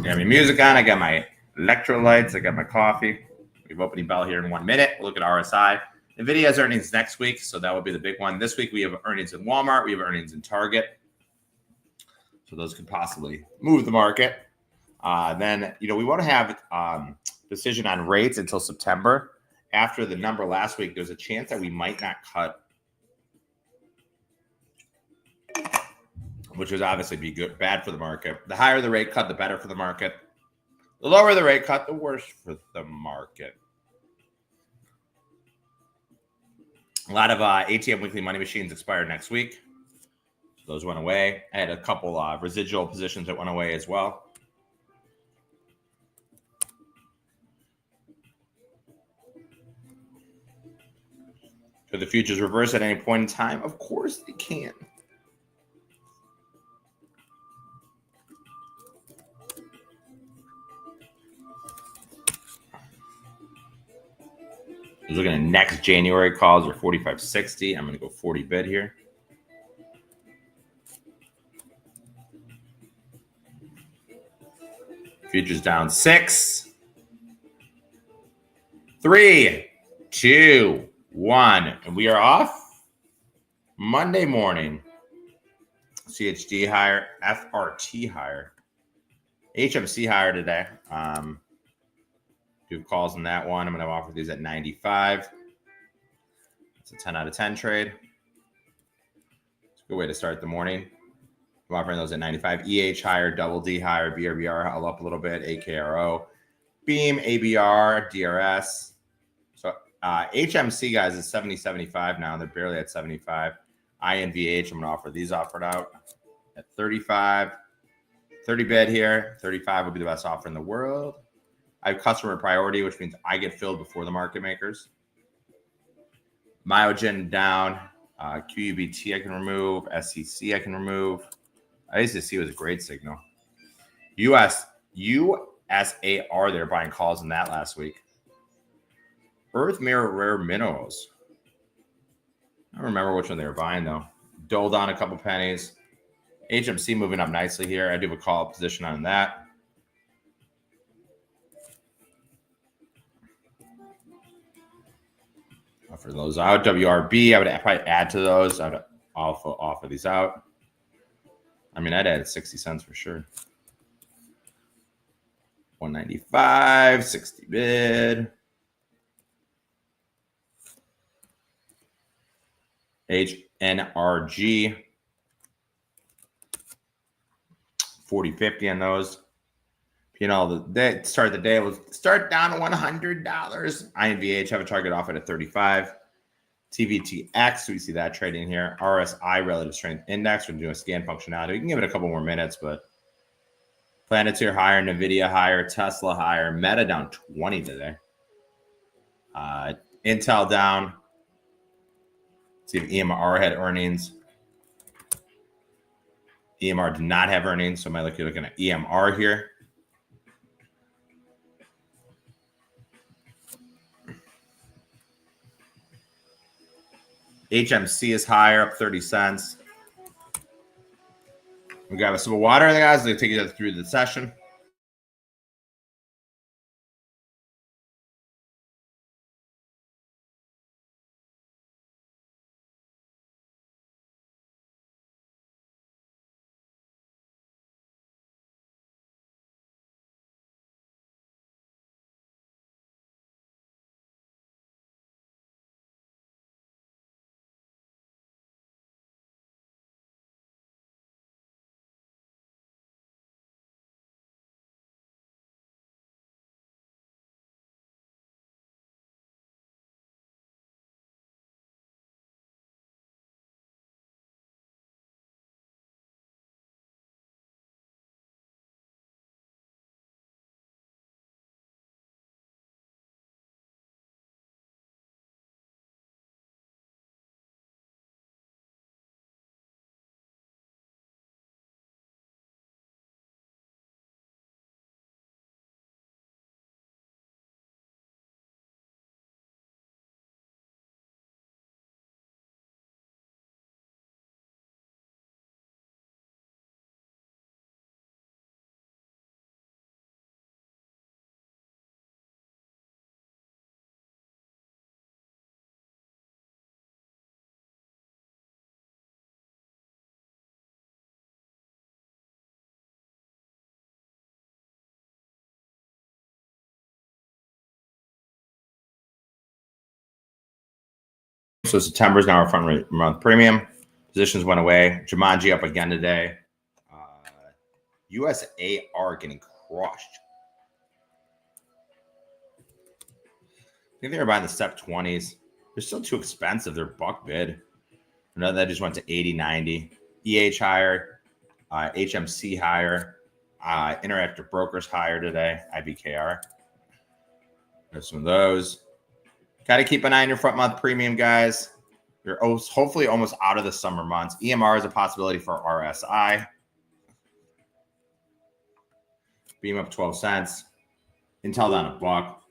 got my music on. I got my electrolytes. I got my coffee. We have opening bell here in 1 minute. We'll look at RSI. NVIDIA has earnings next week, so that will be the big one. This week we have earnings in Walmart. We have earnings in Target. So those could possibly move the market. Then, we won't have decision on rates until September. After the number last week, there's a chance that we might not cut, which would obviously be bad for the market. The higher the rate cut, the better for the market. The lower the rate cut, the worse for the market. A lot of ATM weekly money machines expire next week. So those went away. I had a couple residual positions that went away as well. Could the futures reverse at any point in time? Of course they can. I was looking at next January calls are 45.60. I'm going to go 40 bid here. Futures down 6, 3, 2, 1. And we are off Monday morning. CHD higher, FRT higher, HMC higher today. Do calls on that one. I'm going to offer these at 95. It's a 10 out of 10 trade. It's a good way to start the morning. I'm offering those at 95. EH higher, double D higher, BRBR all up a little bit, AKRO, Beam, ABR, DRS. So HMC guys is 70.75 now. They're barely at 75. INVH, I'm going to offer these offered out at 35. 30 bid here. 35 would be the best offer in the world. I have customer priority, which means I get filled before the market makers. Myogen down. QUBT I can remove. SEC I can remove. SEC was a great signal. USAR, they're buying calls in that last week. Earth Mirror Rare Minerals. I don't remember which one they were buying, though. Doled on a couple pennies. HMC moving up nicely here. I do have a call position on that. Offer those out. WRB, I would probably add to those. I'd offer these out. I mean, I'd add 60 cents for sure. 195, 60 bid. HNRG, 40.50 on those. The start of the day will start down $100. INVH have a target offer at 35. TVTX, we see that trading here. RSI, relative strength index. We're doing a scan functionality. We can give it a couple more minutes, but Planeteer higher, NVIDIA higher, Tesla higher, Meta down 20 today. Intel down. See if EMR had earnings. EMR did not have earnings, so I might look looking at EMR here. HMC is higher, up 30 cents. We got a sip of water, guys. They take you through the session. So September is now our front month premium. Positions went away. Jumanji up again today. USAR getting crushed. I think they were buying the step 20s. They're still too expensive. They're buck bid. Another that just went to 80, 90. EH higher. HMC higher. Interactive Brokers higher today. IBKR. There's some of those. Got to keep an eye on your front month premium, guys. You're hopefully almost out of the summer months. EMR is a possibility for RSI. Beam up 12 cents. Intel down a buck.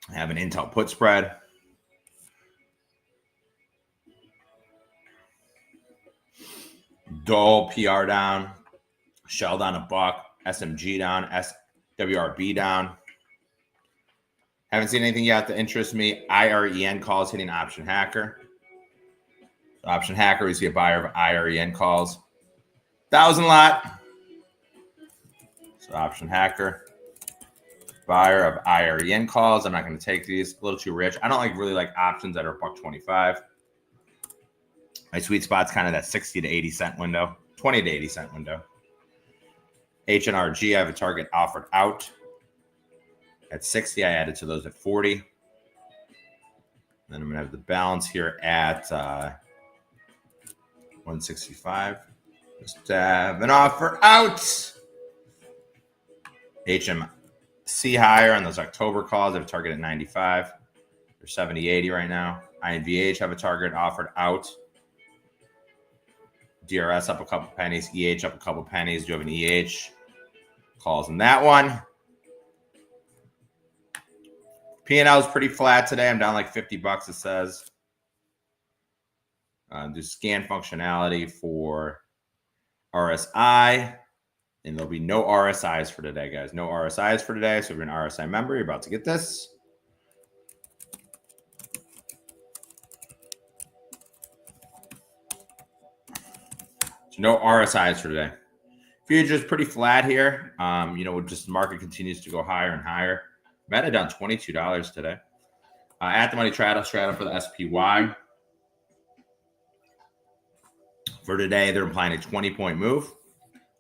I have an Intel put spread. Dole PR down. Shell down a buck. SMG down. SWRB down. Haven't seen anything yet that interests me. IREN calls hitting Option Hacker. Option Hacker, we see a buyer of IREN calls. 1,000 lot. So Option Hacker. Buyer of IREN calls. I'm not going to take these. A little too rich. I don't really like options that are $1.25. My sweet spot's kind of that 60 to 80 cent window. 20 to 80 cent window. HNRG, I have a target offered out. At 60, I added to those at 40. Then I'm going to have the balance here at 165. Just have an offer out. HMC higher on those October calls. I have a target at 95. They're 70, 80 right now. INVH have a target offered out. DRS up a couple pennies. EH up a couple pennies. Do you have an EH? Calls in that one. P&L is pretty flat today. I'm down like 50 bucks, it says. Do scan functionality for RSI. And there'll be no RSIs for today, guys. No RSIs for today. So if you're an RSI member, you're about to get this. So no RSIs for today. Futures pretty flat here. Just the market continues to go higher and higher. Meta down $22 today. At the money straddle for the SPY. For today, they're implying a 20-point move.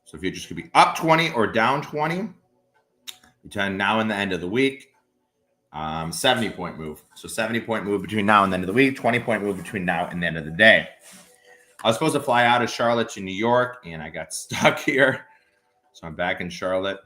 So futures could be up 20 or down 20 between now and the end of the week. 70-point move. So 70-point move between now and the end of the week. 20-point move between now and the end of the day. I was supposed to fly out of Charlotte to New York, and I got stuck here. So I'm back in Charlotte.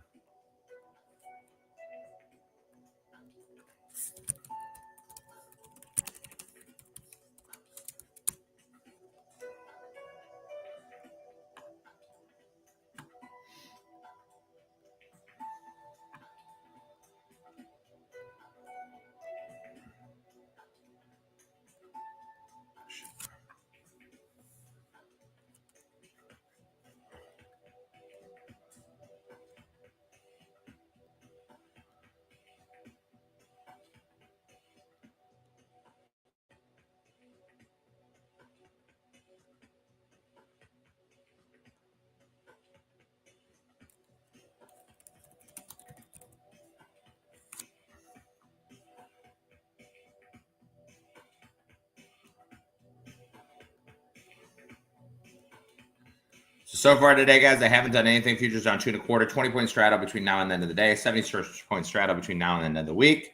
So far today, guys, I haven't done anything. Futures down 2.25, 20-point straddle between now and the end of the day, 70-point straddle between now and the end of the week.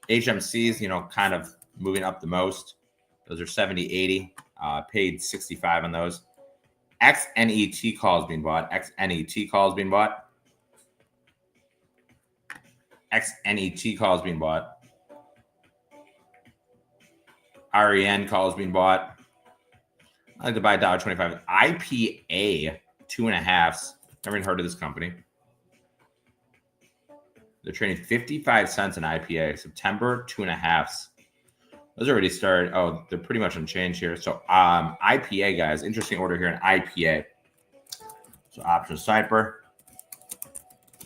HMCs, kind of moving up the most. Those are 70, 80. Paid 65 on those. XNET calls being bought. XNET calls being bought. XNET calls being bought. REN calls being bought. I like to buy $1.25. IPA 2.5s. Never even heard of this company. They're trading 55 cents an IPA. September 2.5s. Those already started. Oh, they're pretty much unchanged here. So IPA, guys. Interesting order here in IPA. So option sniper.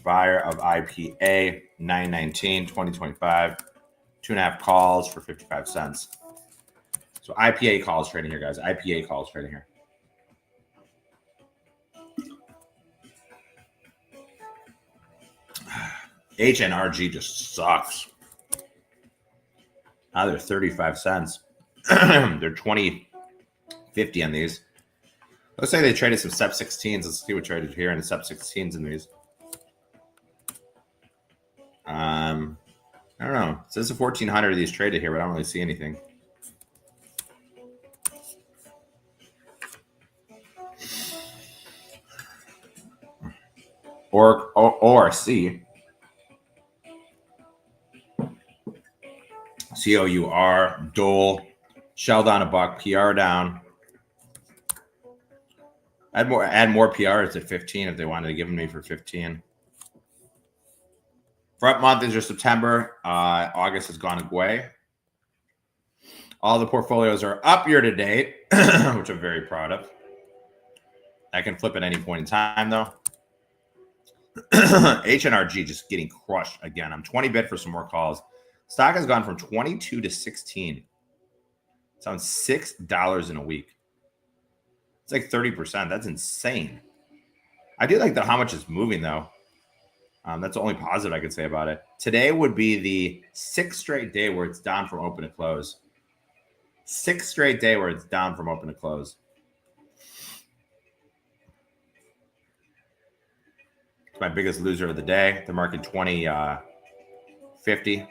Buyer of IPA 919 2025. 2.5 calls for 55 cents. So IPA calls trading here, guys. IPA calls trading here. HNRG just sucks. They're 35 cents. They're 20.50 on these. Looks like they traded some sub 16s. Let's see what traded here in the sub 16s in these. I don't know. It says 1,400 of these traded here, but I don't really see anything. Or C. COUR, Dole, Shell down $1, PR down. Add more PRs at 15 if they wanted to give them me for 15. Front month is your September. August has gone away. All the portfolios are up year to date, which I'm very proud of. I can flip at any point in time, though. HNRG just getting crushed again. I'm 20 bid for some more calls. Stock has gone from 22 to 16. It's on $6 in a week. It's like 30%. That's insane. I do like how much it's moving, though. That's the only positive I could say about it. Today would be the 6th straight day where it's down from open to close. 6th straight day where it's down from open to close. It's my biggest loser of the day. The market 20.50.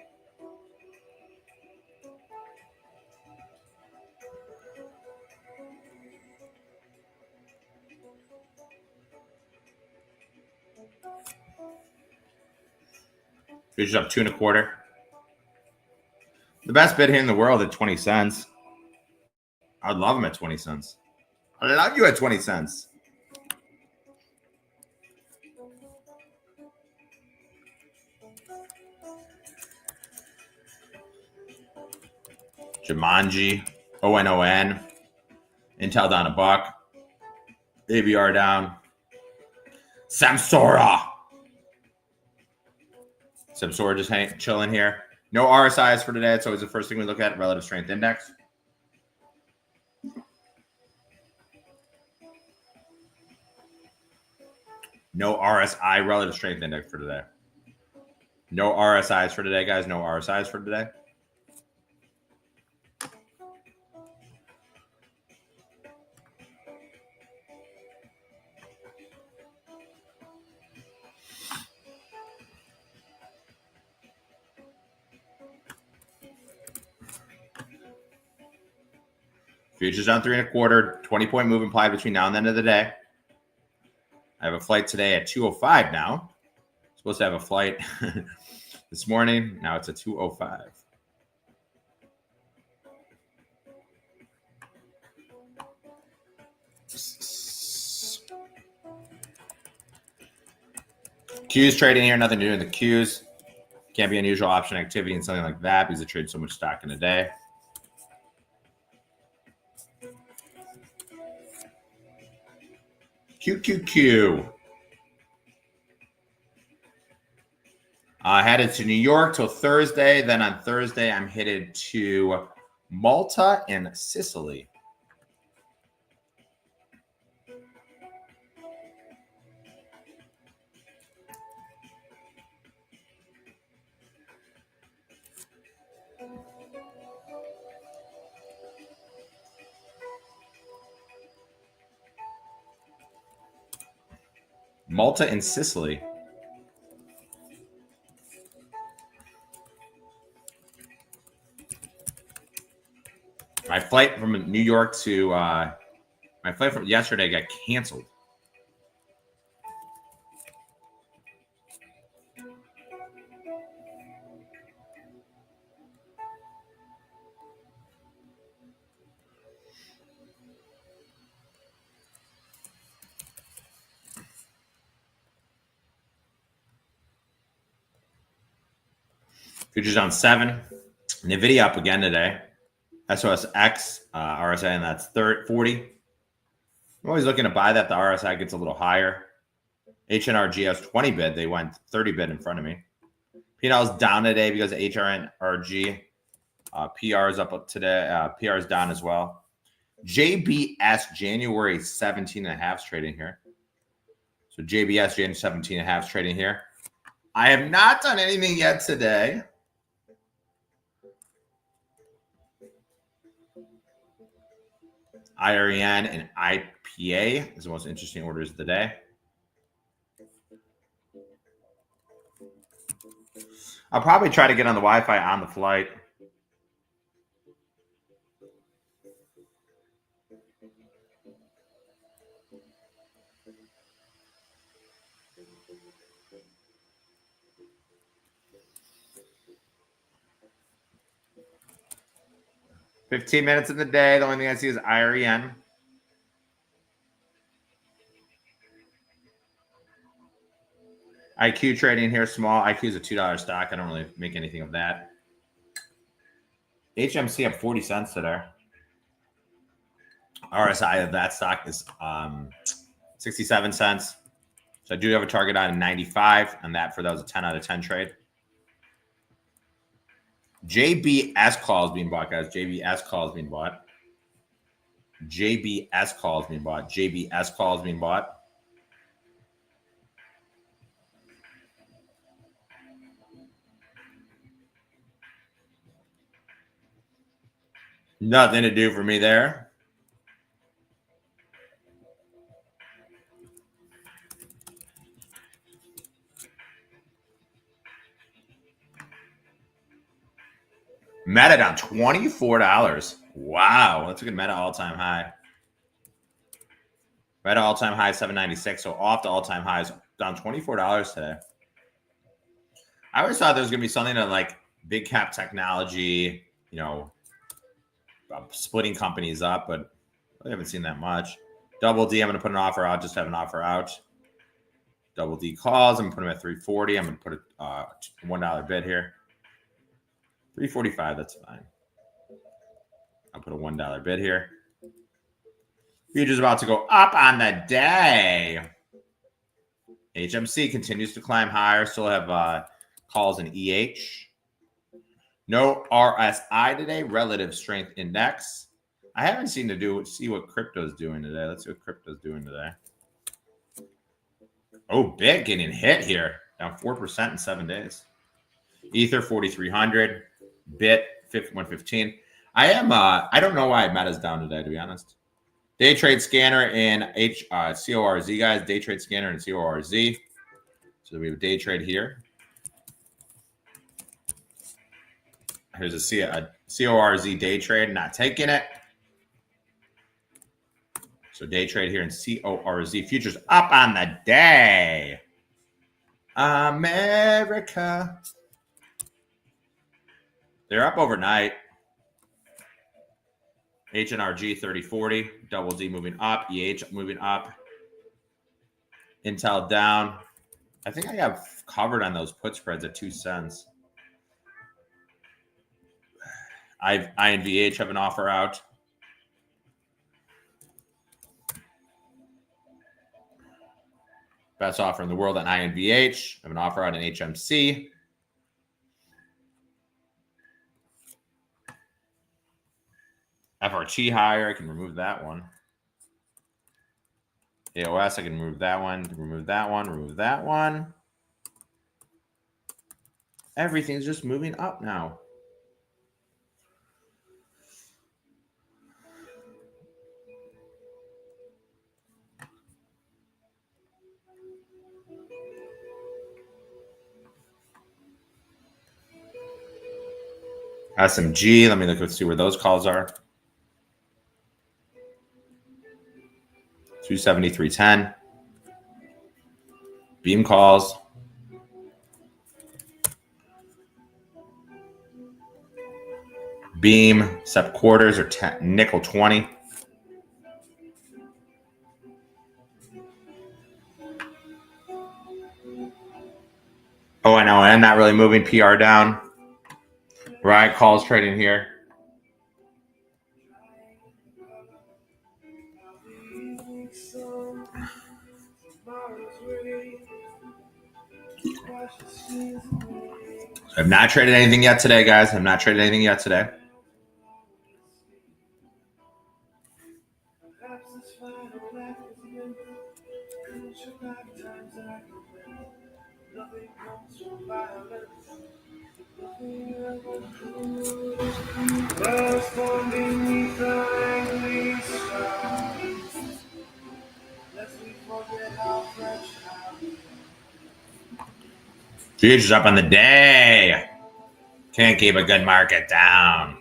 Futures up 2 1/4. The best bid here in the world at 20 cents. I'd love them at 20 cents. I love you at 20 cents. Jumanji, ONON, Intel down $1, ABR down, Samsara just chilling here. No RSIs for today. It's always the first thing we look at, relative strength index. No RSI, relative strength index for today. No RSIs for today, guys. No RSIs for today. Futures down 3 1/4, 20-point move implied between now and the end of the day. I have a flight today at 2:05 now. Supposed to have a flight this morning. Now it's at 2:05. Q's trading here, nothing to do with the Q's. Can't be unusual option activity and something like that because it trades so much stock in a day. QQQ. Headed to New York till Thursday. Then on Thursday, I'm headed to Malta and Sicily. Malta and Sicily. My flight from New York to my flight from yesterday got canceled. Futures on 7. NVIDIA up again today. SOSX, RSI, and that's 40. I'm always looking to buy that. The RSI gets a little higher. HNRG has 20 bid. They went 30 bid in front of me. P&L is down today because HNRG. PR is up today. PR is down as well. JBS January 17.5 trading here. So JBS January 17.5 trading here. I have not done anything yet today. IREN and IPA is the most interesting orders of the day. I'll probably try to get on the Wi-Fi on the flight. $15 minutes in the day. The only thing I see is IREN. IQ trading here, small. IQ is a $2 stock. I don't really make anything of that. HMC up 40 cents today. RSI of that stock is 67 cents. So I do have a target on 95 on that for that was a 10 out of 10 trade. JBS call is being bought, guys. JBS call is being bought. JBS call is being bought. JBS call is being bought. Nothing to do for me there. Meta down $24. Wow, that's a good Meta all-time high. Meta all-time high $7.96, so off the all-time highs, down $24 today. I always thought there was going to be something that like big cap technology, you know, splitting companies up, but I haven't seen that much. Double D, I'm going to put an offer out, just have an offer out. Double D calls, I'm going to put them at 340. I'm going to put a $1 bid here. 345, that's fine. I'll put a $1 bid here. Futures about to go up on the day. HMC continues to climb higher. Still have calls in EH. No RSI today. Relative strength index. I haven't seen see what crypto's doing today. Let's see what crypto's doing today. Oh, big getting hit here. Down 4% in 7 days. Ether 4,300. Bit 115. I don't know why Meta's down today, to be honest. Day trade scanner and CORZ, guys. Day trade scanner and CORZ. So we have a day trade here. Here's a CORZ day trade, not taking it. So day trade here in CORZ. Futures up on the day. America. They're up overnight. HNRG 3040. Double D moving up. EH moving up. Intel down. I think I have covered on those put spreads at 2 cents. INVH have an offer out. Best offer in the world on INVH. I have an offer out in HMC. FRT higher. I can remove that one. AOS, I can remove that one. Remove that one. Remove that one. Everything's just moving up now. SMG, let me look and see where those calls are. 273.10. Beam calls. Beam, SEP quarters are nickel 20. Oh, I know, and not really moving. PR down. Right, calls trading here. I've not traded anything yet today, guys. I've not traded anything yet today. Futures up on the day. Can't keep a good market down.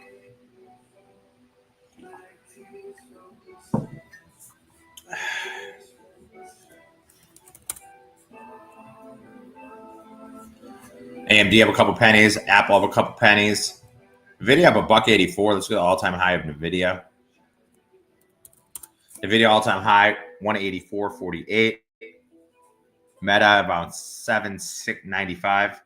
AMD have a couple pennies. Apple have a couple pennies. NVIDIA have a $1.84. Let's go to the all-time high of NVIDIA. NVIDIA all-time high, 184.48. Meta about 7.695.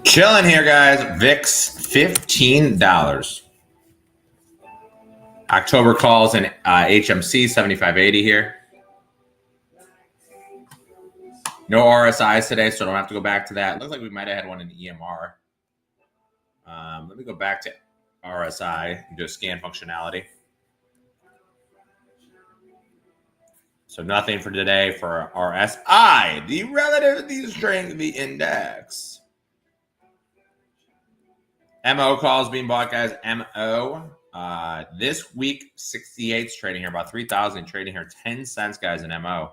Chilling here, guys. VIX, $15. October calls in HMC, 75.80 here. No RSIs today, so I don't have to go back to that. Looks like we might have had one in EMR. Let me go back to RSI and do a scan functionality. So nothing for today for RSI, the relative strength of the index. MO calls being bought, guys. MO. This week, 68's trading here, about 3,000 trading here, 10 cents, guys, in MO.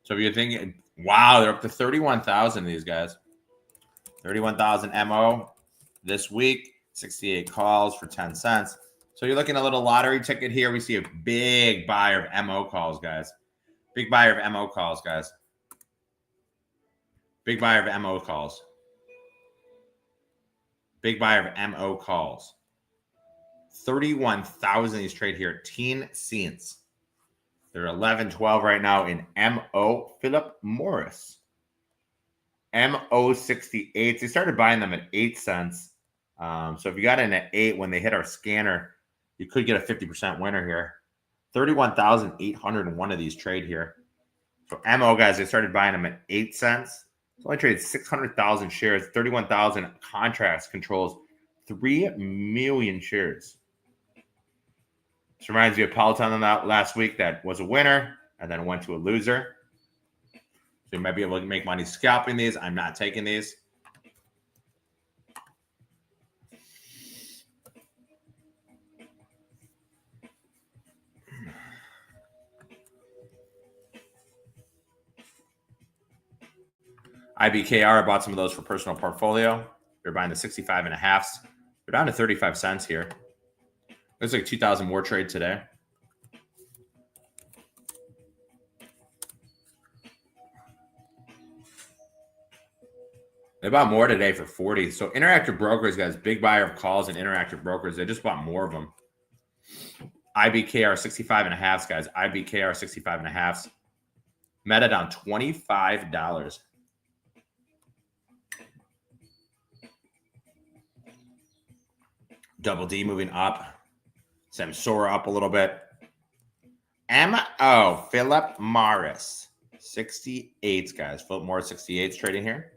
So if you're thinking, wow, they're up to 31,000, these guys. 31,000 MO this week, 68 calls for 10 cents. So you're looking at a little lottery ticket here. We see a big buyer of MO calls, guys. Big buyer of MO calls, guys. Big buyer of MO calls. Big buyer of MO calls. 31,000 these trade here at 10 cents. They're 11.12 right now in MO. Philip Morris. MO 68. They started buying them at 8 cents. So if you got in at 8 when they hit our scanner, you could get a 50% winner here. 31,801 of these trade here. So MO, guys, they started buying them at 8 cents. It's only traded 600,000 shares. 31,000 contracts controls 3 million shares. This reminds me of Peloton on that last week that was a winner and then went to a loser. So you might be able to make money scalping these. I'm not taking these. IBKR, I bought some of those for personal portfolio. They're buying the 65.5s. They're down to 35 cents here. Looks like 2,000 more trade today. They bought more today for 40. So Interactive Brokers, guys, big buyer of calls and Interactive Brokers. They just bought more of them. IBKR 65.5s, guys. IBKR 65.5s. Meta down $25. Double D moving up. Samsora up a little bit. MO, Philip Morris. 68s, guys. Philip Morris 68s trading here.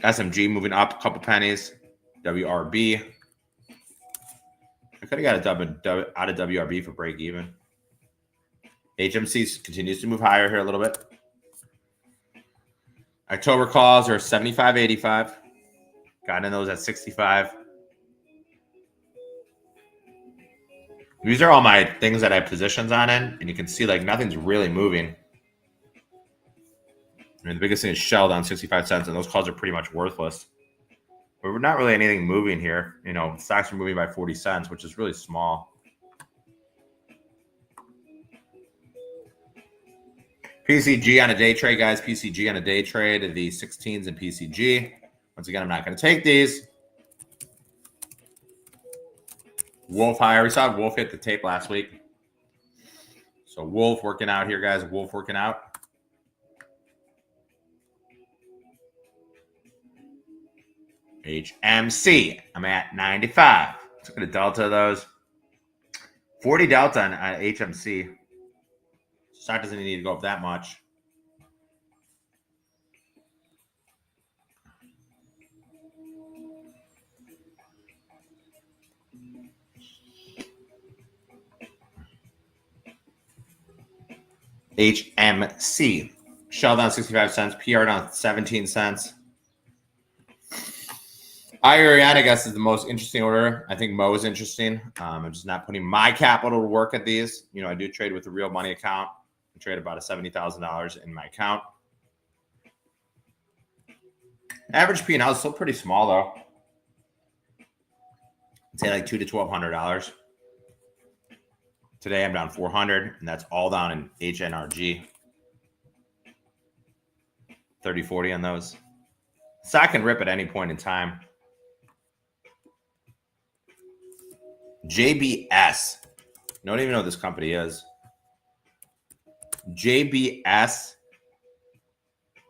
SMG moving up a couple pennies. WRB. I could have got a out of WRB for break even. HMC continues to move higher here a little bit. October calls are 75.85. Got in those at 65. These are all my things that I have positions on in, and you can see like nothing's really moving. I mean, the biggest thing is Shell down 65 cents, and those calls are pretty much worthless. But we're not really anything moving here. You know, stocks are moving by 40 cents, which is really small. PCG on a day trade, guys. PCG on a day trade. The 16s and PCG. Once again, I'm not going to take these. Wolf higher. We saw Wolf hit the tape last week. So Wolf working out here, guys. Wolf working out. HMC. I'm at 95. Let's look at the delta of those. 40 delta on HMC. Stock doesn't need to go up that much. HMC. Shell down 65 cents. PR down 17 cents. Iron, I guess, is the most interesting order. I think Mo is interesting. I'm just not putting my capital to work at these. You know, I do trade with a real money account. I trade about a $70,000 in my account. Average P&L is still pretty small, though. I'd say like $200 to $1,200. Today I'm down 400, and that's all down in HNRG. 30-40 on those. Stock can rip at any point in time. JBS. Don't even know what this company is. JBS.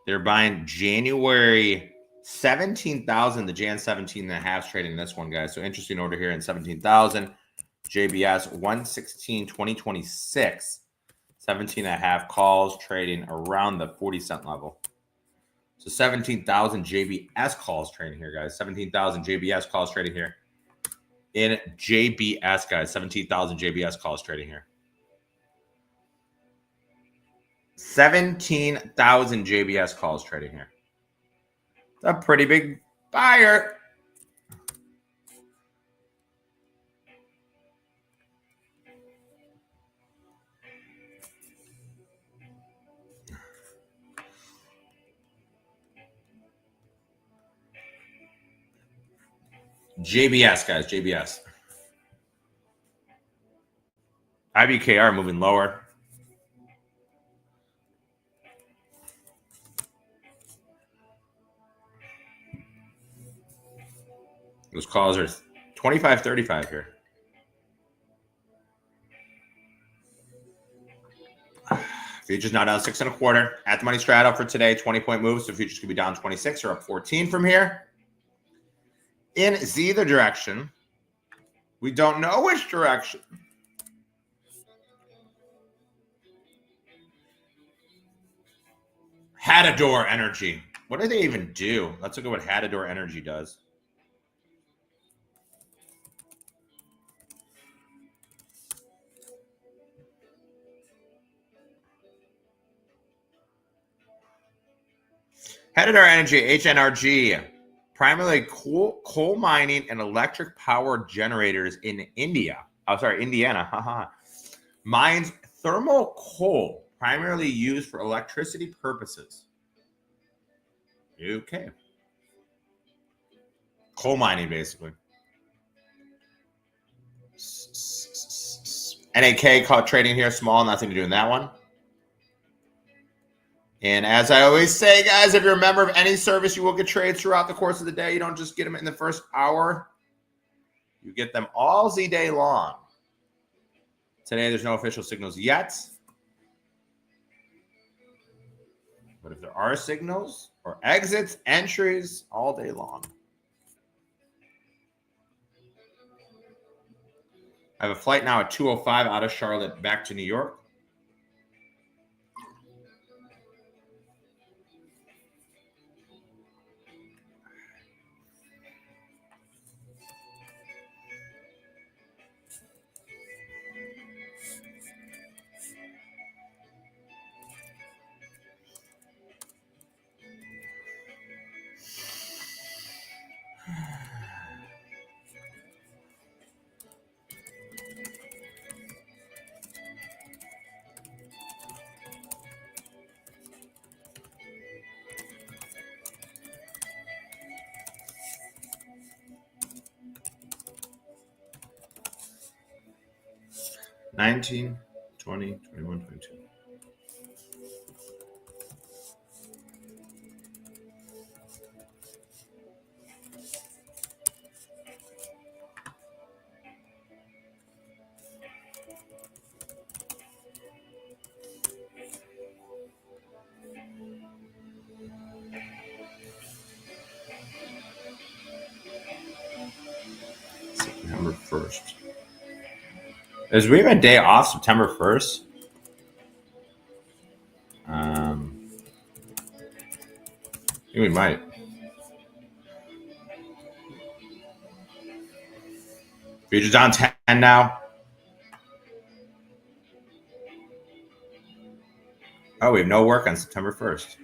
They're buying January 17,000. The Jan 17 and a half trading this one, guys. So interesting order here in 17,000. JBS 116 2026. 17 and a half calls trading around the 40-cent level. So 17,000 JBS calls trading here, guys. 17,000 JBS calls trading here. In JBS, guys. 17,000 JBS calls trading here. 17,000 JBS calls trading here. It's a pretty big buyer. JBS, guys. JBS. IBKR moving lower. Those calls are 25.35 here. Futures now down 6 1/4. At the money straddle for today, 20-point move. So futures could be down 26 or up 14 from here. In either direction. We don't know which direction. Hadador Energy. What do they even do? Let's look at what Hadador Energy does. Hadador Energy, HNRG, primarily coal mining and electric power generators in India. Oh, sorry, Indiana. Mines thermal coal, primarily used for electricity purposes. Okay. Coal mining, basically. NAK caught trading here, small, nothing to do in that one. And as I always say, guys, if you're a member of any service, you will get trades throughout the course of the day. You don't just get them in the first hour. You get them all the day long. Today, there's no official signals yet. But if there are signals or exits, entries, all day long. I have a flight now at 2:05 out of Charlotte back to New York. $19, $20, $21, $22. September 1st. Is we have a day off September 1st? I think we might. Futures down 10 now. Oh, we have no work on September 1st.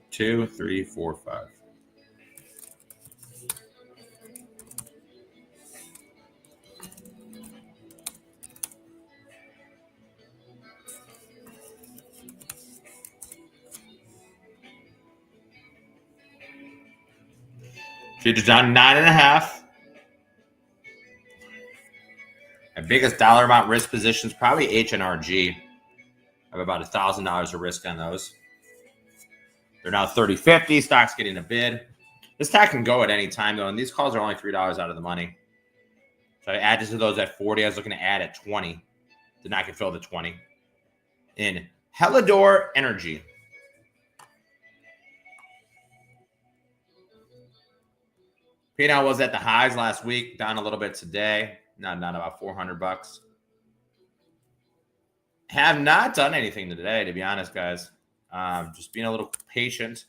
Two, three, four, five. Futures down 9.5. My biggest dollar amount risk positions probably HNRG. I have about $1,000 of risk on those. They're now 30.50. Stock's getting a bid. This tack can go at any time though, and these calls are only $3 out of the money. So I added to those at 40. I was looking to add at 20. Did not get filled at 20. In Helidor Energy. P&L was at the highs last week, down a little bit today. Not about $400. Have not done anything today, to be honest, guys. Just being a little patient.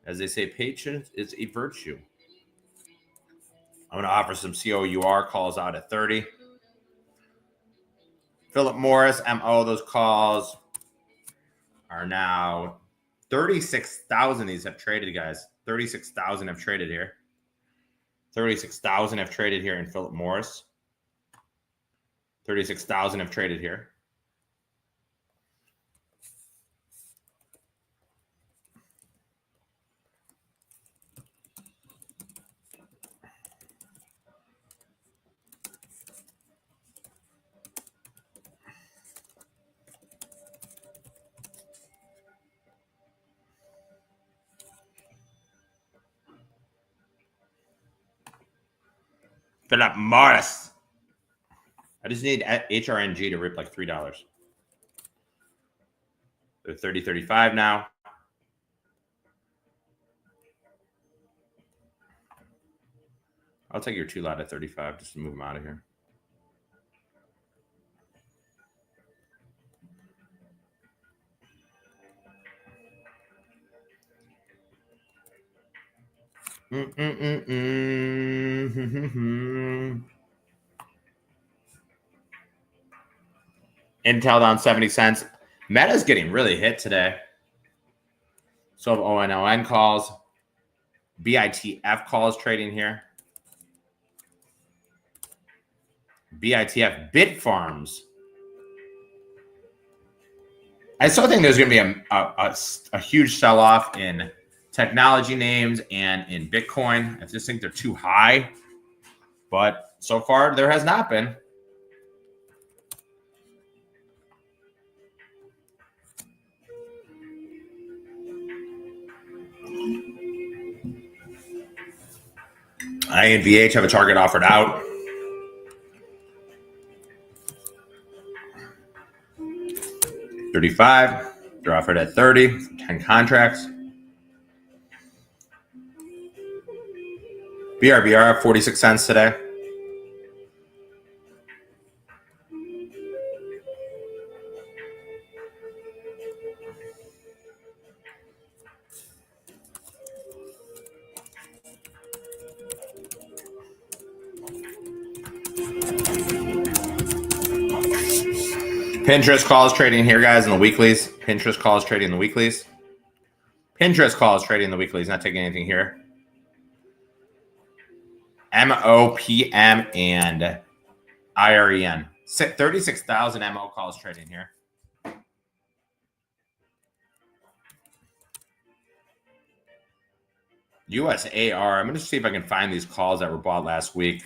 As they say, patience is a virtue. I'm going to offer some COUR calls out at 30. Philip Morris, MO, those calls are now 36,000. These have traded, guys. 36,000 have traded here. 36,000 have traded here in Philip Morris. 36,000 have traded here. Philip Morris. I just need HRNG to rip like $3. They're 30.35 now. I'll take your 2 lot at 35 just to move them out of here. Intel down 70 cents. Meta's getting really hit today. So ONLN calls. BITF calls trading here. BITF Bit Farms. I still think there's going to be a huge sell-off in technology names and in Bitcoin. I just think they're too high. But so far, there has not been. INVH have a target offered out. $35. They're offered at 30 for 10 contracts. BRBR 46 cents today. Pinterest calls trading here, guys, in the weeklies. Pinterest calls trading in the weeklies. Pinterest calls trading in the weeklies. Not taking anything here. MOPM and IREN. 36,000 MO calls trading here. USAR. I'm going to see if I can find these calls that were bought last week.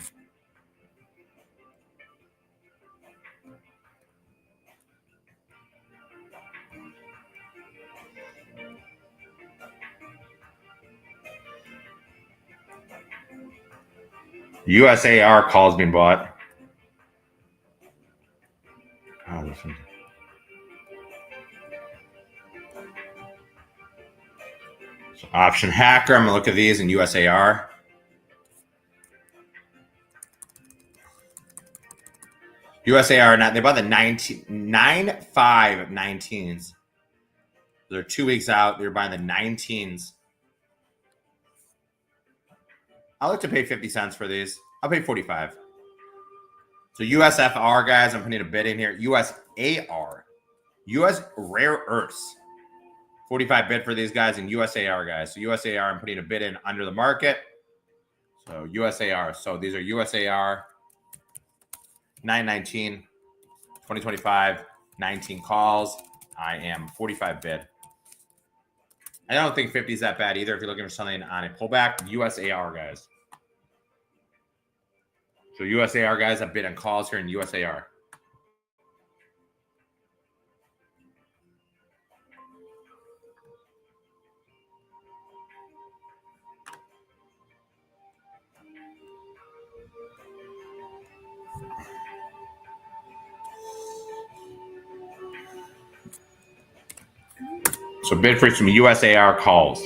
USAR calls being bought. Oh, this one. So option hacker. I'm going to look at these in USAR. USAR, they're about the 9.5 They're 2 weeks out. They're buying the 19s. I'll look to pay 50 cents for these. I'll pay 45. So USFR, guys, I'm putting a bid in here. USAR. US Rare Earths. 45 bid for these guys and USAR, guys. So USAR, I'm putting a bid in under the market. So USAR. So these are USAR 919, 2025, 19 calls. I am 45 bid. I don't think 50 is that bad either if you're looking for something on a pullback. USAR, guys. So USAR, guys, I've bid on calls here in USAR. So bid for some USAR calls.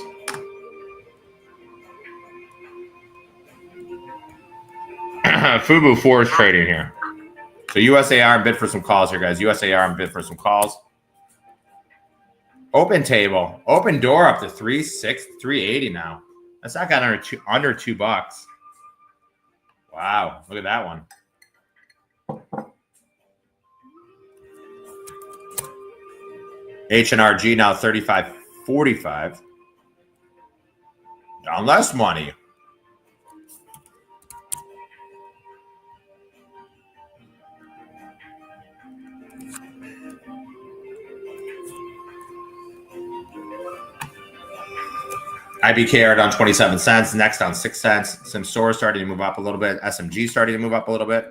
Fubu 4 is trading here. So USAR and bid for some calls here, guys. USAR and bid for some calls. Open table. Open door up to 380 now. That's not got under $2. Wow. Look at that one. H&RG now 35.45. Down less money. IBKR down 27 cents. Next down 6 cents. Simsor starting to move up a little bit. SMG starting to move up a little bit.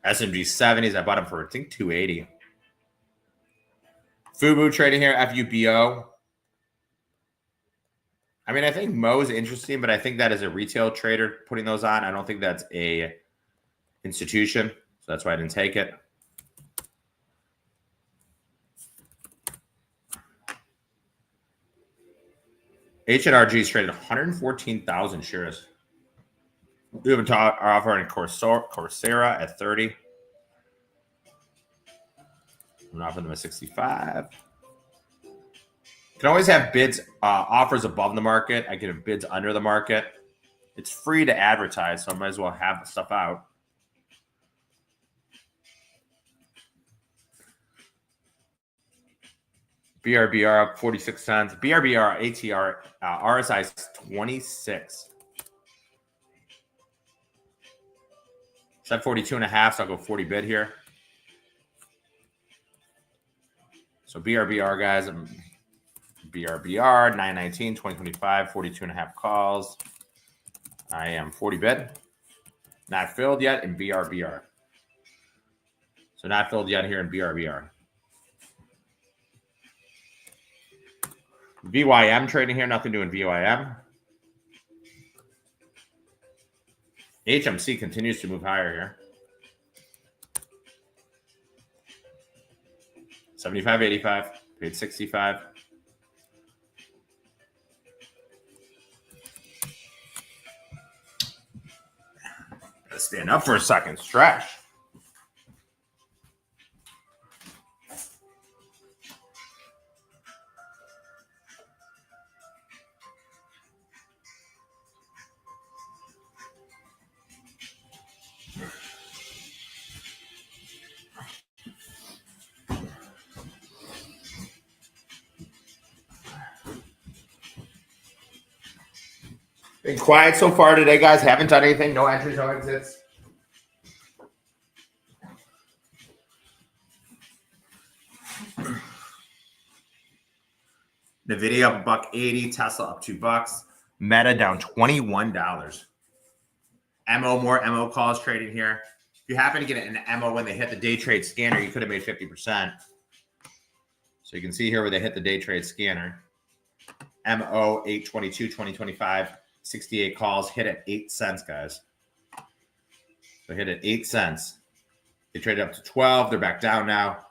SMG 70s. I bought them for, I think, 280. Fubu trading here. FUBO. I mean, I think Mo is interesting, but I think that is a retail trader putting those on. I don't think that's a institution. So that's why I didn't take it. H&RG is traded 114,000 shares. We have an offer in Coursera at 30. I'm offering them at 65. You can always have bids, offers above the market. I can have bids under the market. It's free to advertise, so I might as well have the stuff out. BRBR up 46 cents. BRBR, ATR, RSI is 26. It's at 42.5, so I'll go 40 bid here. So BRBR, guys, BRBR, 919, 2025, 42.5 calls. I am 40 bid. Not filled yet in BRBR. So not filled yet here in BRBR. VYM trading here, nothing doing VYM. HMC continues to move higher here. 75.85, paid 65. Gotta stand up for a second, stretch. Been quiet so far today, guys. Haven't done anything. No entries, no exits. NVIDIA up $1.80. Tesla up $2. Meta down $21. More MO calls trading here. If you happen to get an MO when they hit the day trade scanner, you could have made 50%. So you can see here where they hit the day trade scanner. MO 822 2025. 68 calls, hit at 8 cents, guys. So hit at 8 cents. They traded up to 12. They're back down now.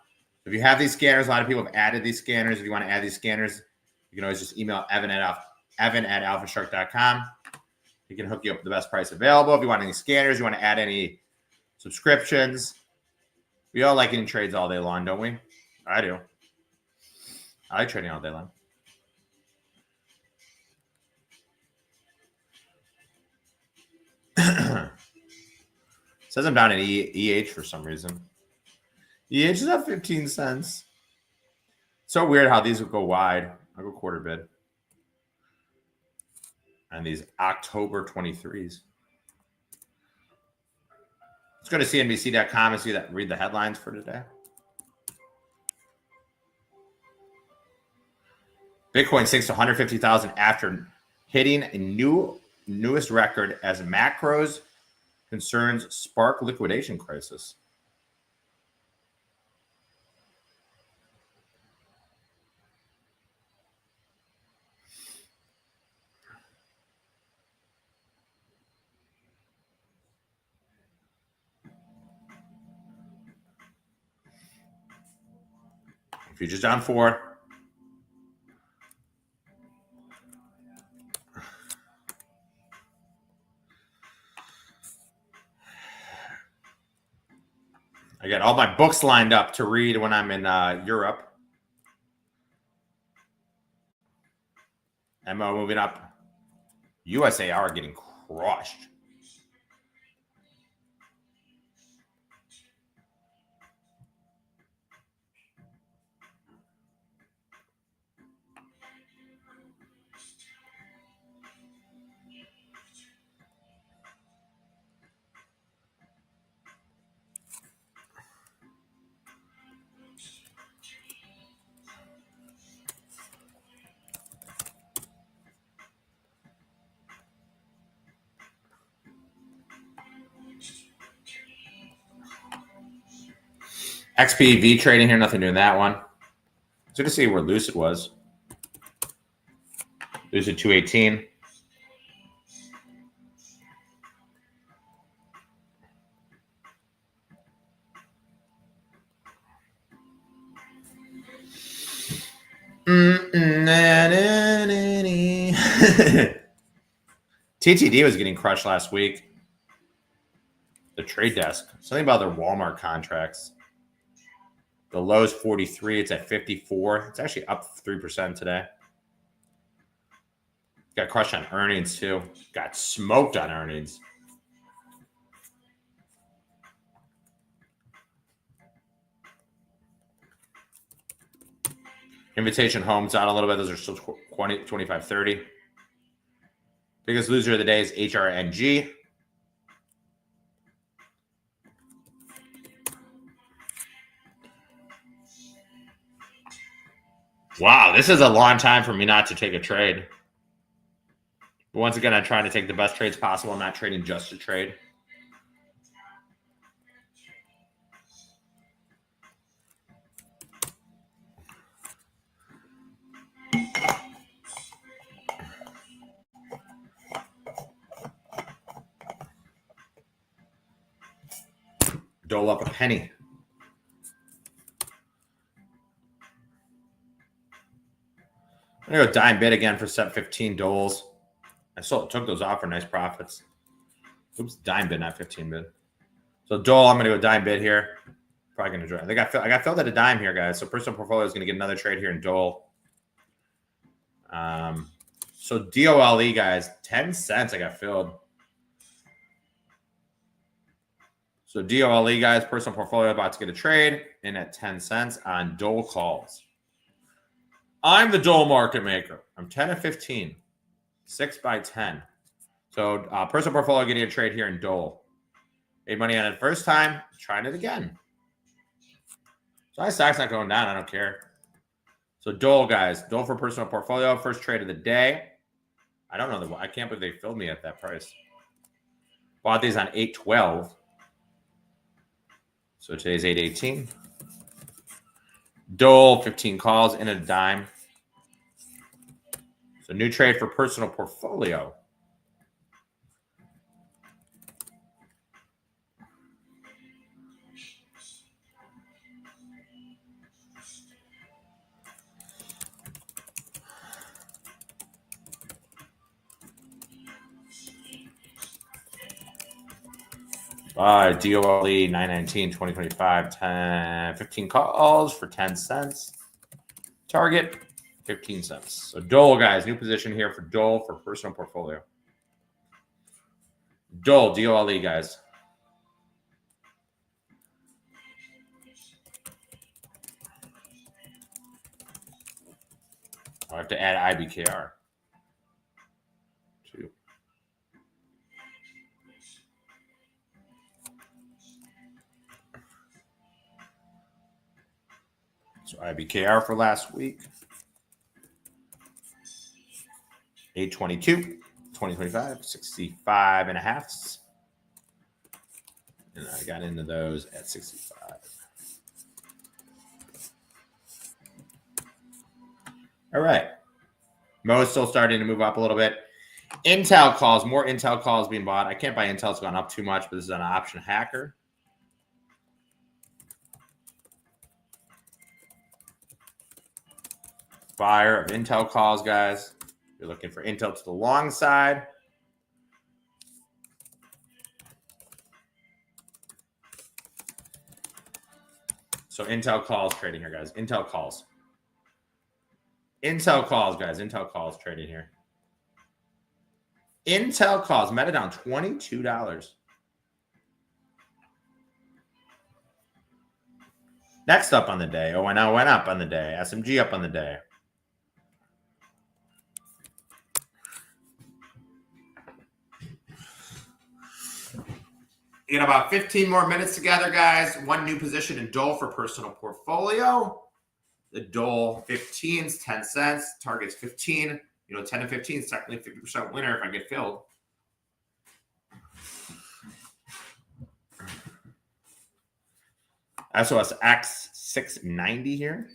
If you have these scanners, a lot of people have added these scanners. If you want to add these scanners, you can always just email Evan at alphashark.com. He can hook you up with the best price available. If you want any scanners, you want to add any subscriptions. We all like getting trades all day long, don't we? I do. I like trading all day long. Says I'm down in EH for some reason. EH is up 15 cents. So weird how these would go wide. I'll go quarter bid. And these October 23s. Let's go to CNBC.com and read the headlines for today. Bitcoin sinks to 150,000 after hitting a newest record as macros concerns spark liquidation crisis. Futures down 4. I got all my books lined up to read when I'm in Europe. MO moving up. USAR getting crushed. XPV trading here, nothing doing that one. So to see where Lucid was. Lucid 218. TTD was getting crushed last week. The trade desk. Something about their Walmart contracts. The low's 43. It's at 54. It's actually up 3% today. Got crushed on earnings, too. Got smoked on earnings. Invitation Homes out a little bit. Those are still 20, 25, 30. Biggest loser of the day is HRNG. Wow, this is a long time for me not to take a trade. But once again, I'm trying to take the best trades possible. I'm not trading just to trade. Dole up a penny. I'm going to go dime bid again for set 15 doles. I took those off for nice profits. Oops, dime bid, not 15 bid. So dole, I'm going to go dime bid here. Probably going to join. I think I got filled at a dime here, guys. So personal portfolio is going to get another trade here in dole. So DOLE, guys, 10 cents I got filled. So DOLE, guys, personal portfolio about to get a trade in at 10 cents on dole calls. I'm the dole market maker. I'm 10 of 15, 6 by 10. So personal portfolio getting a trade here in dole. Made money on it first time, trying it again. So my stock's not going down. I don't care. So dole, guys, dole for personal portfolio, first trade of the day. I don't know. I can't believe they filled me at that price. Bought these on 812. So today's 818. Dole, 15 calls in a dime. So new trade for personal portfolio. DOLE 919 2025 10 15 calls for 10 cents. Target 15 cents. So Dole, guys, new position here for Dole for personal portfolio. Dole, DOLE, guys. I have to add IBKR. Two. So IBKR for last week. 822, 2025, 65 and a half. And I got into those at 65. All right. Mo is still starting to move up a little bit. Intel calls, more Intel calls being bought. I can't buy Intel, it's gone up too much, but this is an option hacker. Buyer of Intel calls, guys. You're looking for Intel to the long side. So Intel calls trading here, guys. Intel calls. Intel calls, guys. Intel calls trading here. Intel calls. Meta down $22. Next up on the day. ONL went up on the day. SMG up on the day. You got about 15 more minutes together, guys. One new position in Dole for personal portfolio. The Dole 15s, 10 cents. Target's 15. 10 and 15 is technically 50% winner if I get filled. SOS X 690 here.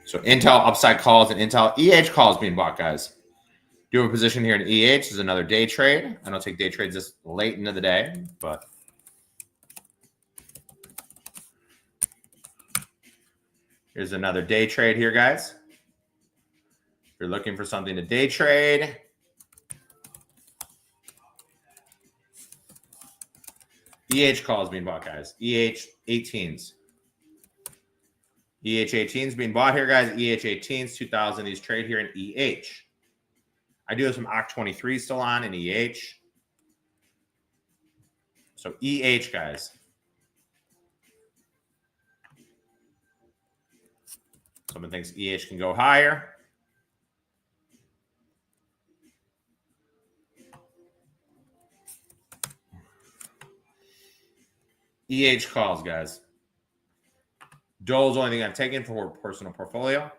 So Intel upside calls and Intel EH calls being bought, guys. Do have a position here in EH. This is another day trade. I don't take day trades this late into the day, but here's another day trade here, guys. If you're looking for something to day trade, EH calls being bought, guys. EH 18s. EH 18s being bought here, guys. EH 18s, 2000. These trade here in EH. I do have some OCK 23 still on in EH. So EH, guys. Someone thinks EH can go higher. EH calls, guys. Dole's the only thing I've taken for personal portfolio.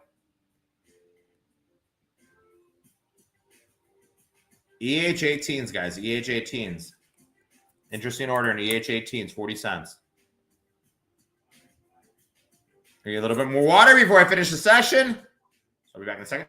EH 18s, guys. EH 18s. Interesting order in EH 18s, 40 cents. Maybe a little bit more water before I finish the session. I'll be back in a second.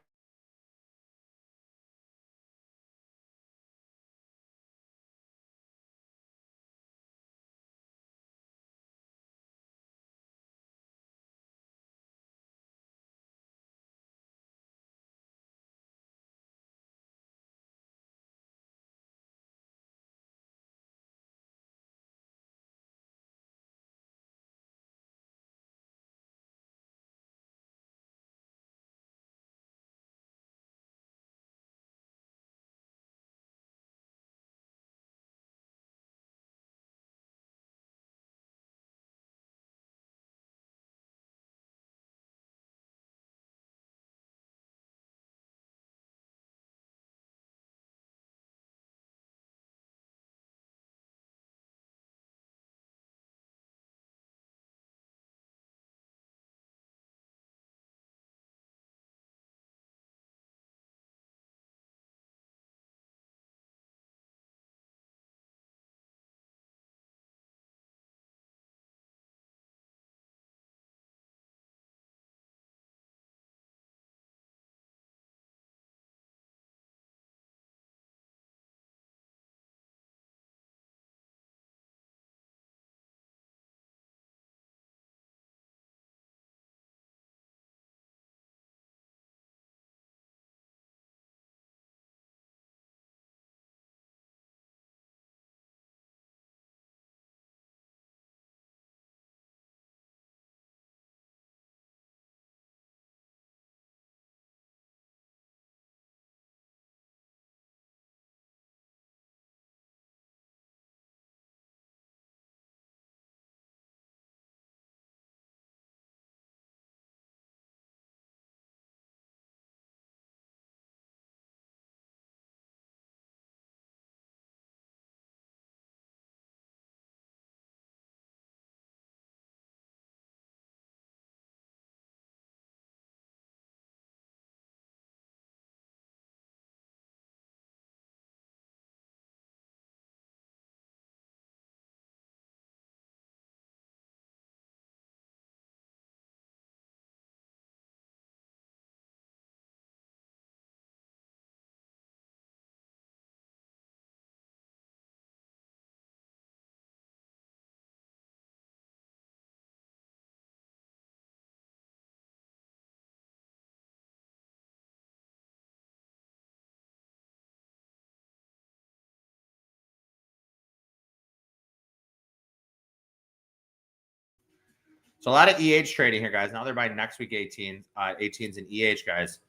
So a lot of EH trading here, guys. Now they're buying next week 18s and EH, guys.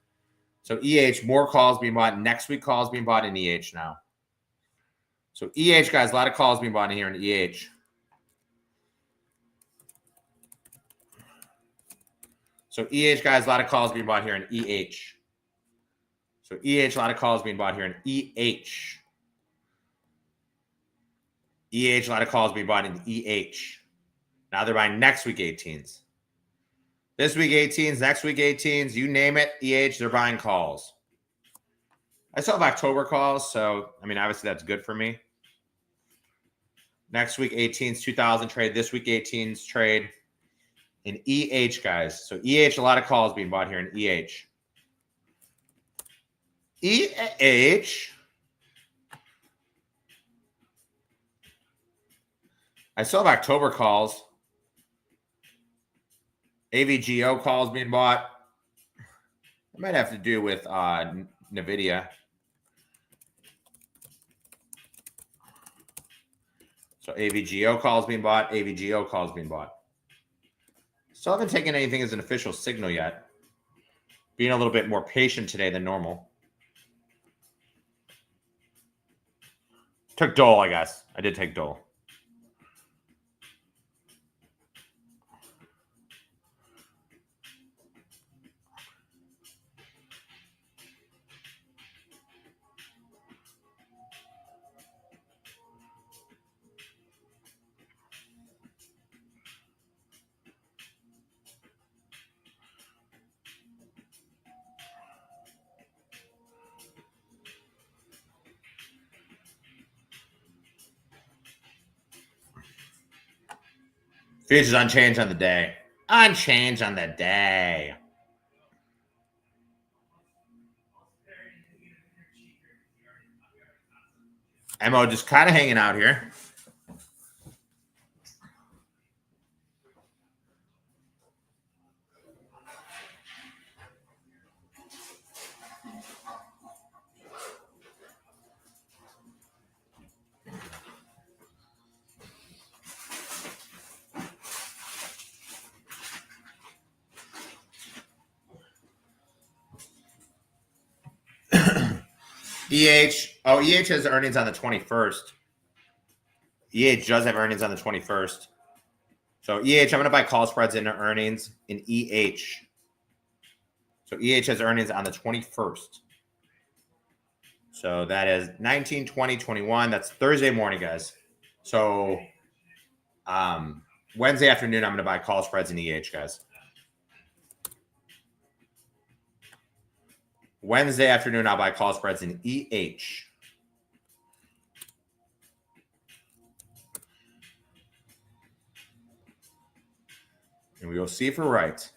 So EH, more calls being bought. Next week calls being bought in EH now. So EH, guys, a lot of calls being bought in here in EH. So EH, guys, a lot of calls being bought here in EH. So EH, a lot of calls being bought here in EH. EH, a lot of calls being bought in EH. Now they're buying next week 18s. This week 18s, next week 18s, you name it, EH, they're buying calls. I still have October calls, so, I mean, obviously that's good for me. Next week 18s, 2000 trade. This week 18s trade in EH, guys. So EH, a lot of calls being bought here in EH. EH. I still have October calls. AVGO calls being bought. It might have to do with NVIDIA. So AVGO calls being bought. AVGO calls being bought. Still haven't taken anything as an official signal yet. Being a little bit more patient today than normal. Took Dole, I guess. I did take Dole. Futures unchanged on the day. Unchanged on the day. MO just kind of hanging out here. EH. Oh, EH has earnings on the 21st. EH does have earnings on the 21st. So EH, I'm going to buy call spreads into earnings in EH. So EH has earnings on the 21st. So that is 19, 20, 21. That's Thursday morning, guys. So Wednesday afternoon, I'm going to buy call spreads in EH, guys. Wednesday afternoon, I'll buy call spreads in EH. And we will see if we're right.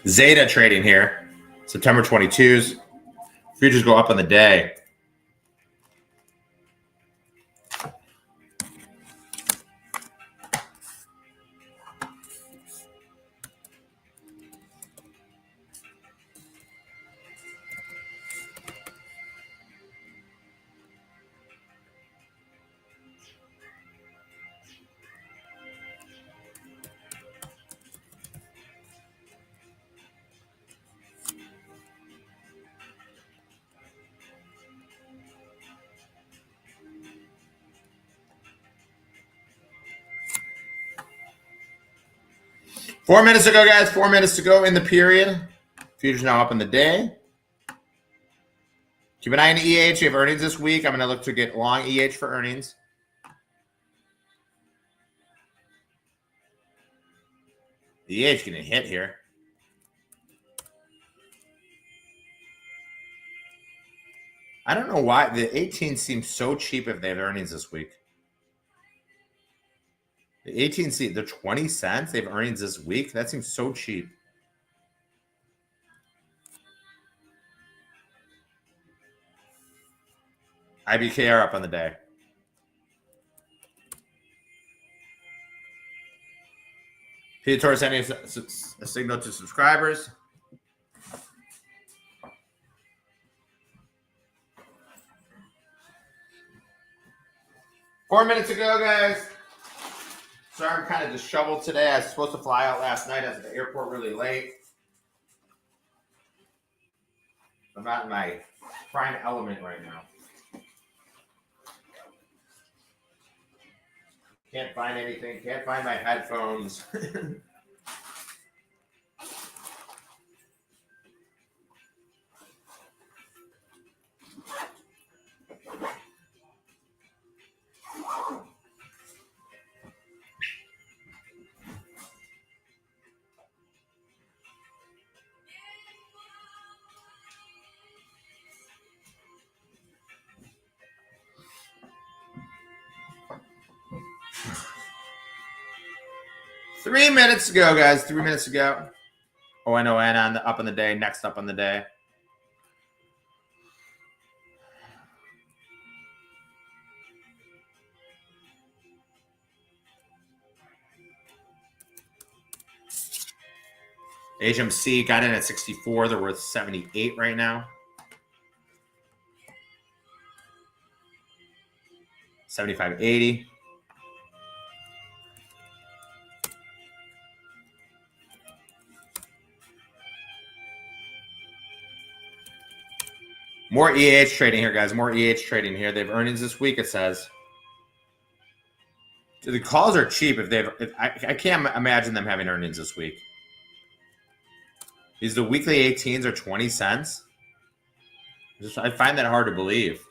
Zeta trading here. September 22s. Futures go up on the day. Four minutes to go, guys. 4 minutes to go in the period. Futures now up in the day. Keep an eye on EH. You have earnings this week. I'm going to look to get long EH for earnings. The EH going to hit here. I don't know why the 18 seems so cheap if they have earnings this week. The 18 seat, they're 20 cents. They have earnings this week. That seems so cheap. IBKR up on the day. Peter sending a signal to subscribers. Four minutes ago, guys. Sorry, I'm kind of disheveled today. I was supposed to fly out last night. I was at the airport really late. I'm not in my prime element right now. Can't find anything. Can't find my headphones. 3 minutes ago, guys. 3 minutes ago. ONON on the up on the day. Next up on the day. HMC got in at 64. They're worth 78 right now. 75.80. More EH trading here, guys. More EH trading here. They have earnings this week, it says. The calls are cheap. I can't imagine them having earnings this week. These the weekly 18s are 20 cents. I find that hard to believe.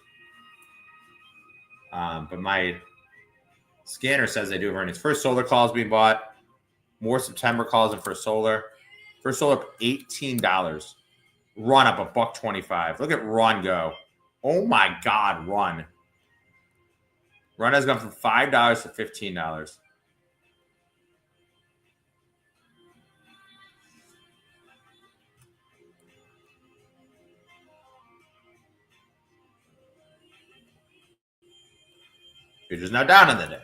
But my scanner says they do have earnings. First Solar calls being bought. More September calls than First Solar. First Solar up $18. Run up $1.25. Look at Run go. Oh my God, Run. Run has gone from $5 to $15. Futures now down on the day.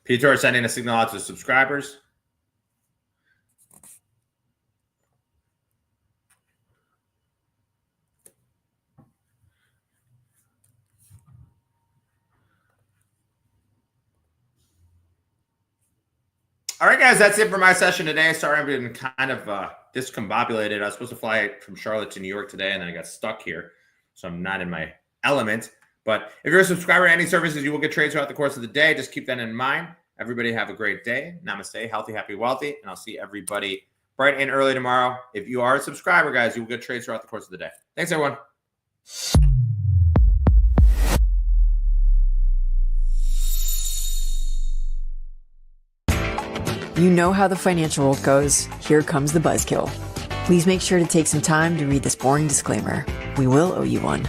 Peter sending a signal out to the subscribers. All right, guys, that's it for my session today. Sorry, I've been kind of discombobulated. I was supposed to fly from Charlotte to New York today, and then I got stuck here, so I'm not in my element. But if you're a subscriber to any services, you will get trades throughout the course of the day. Just keep that in mind. Everybody have a great day. Namaste, healthy, happy, wealthy, and I'll see everybody bright and early tomorrow. If you are a subscriber, guys, you will get trades throughout the course of the day. Thanks, everyone. You know how the financial world goes. Here comes the buzzkill. Please make sure to take some time to read this boring disclaimer. We will owe you one.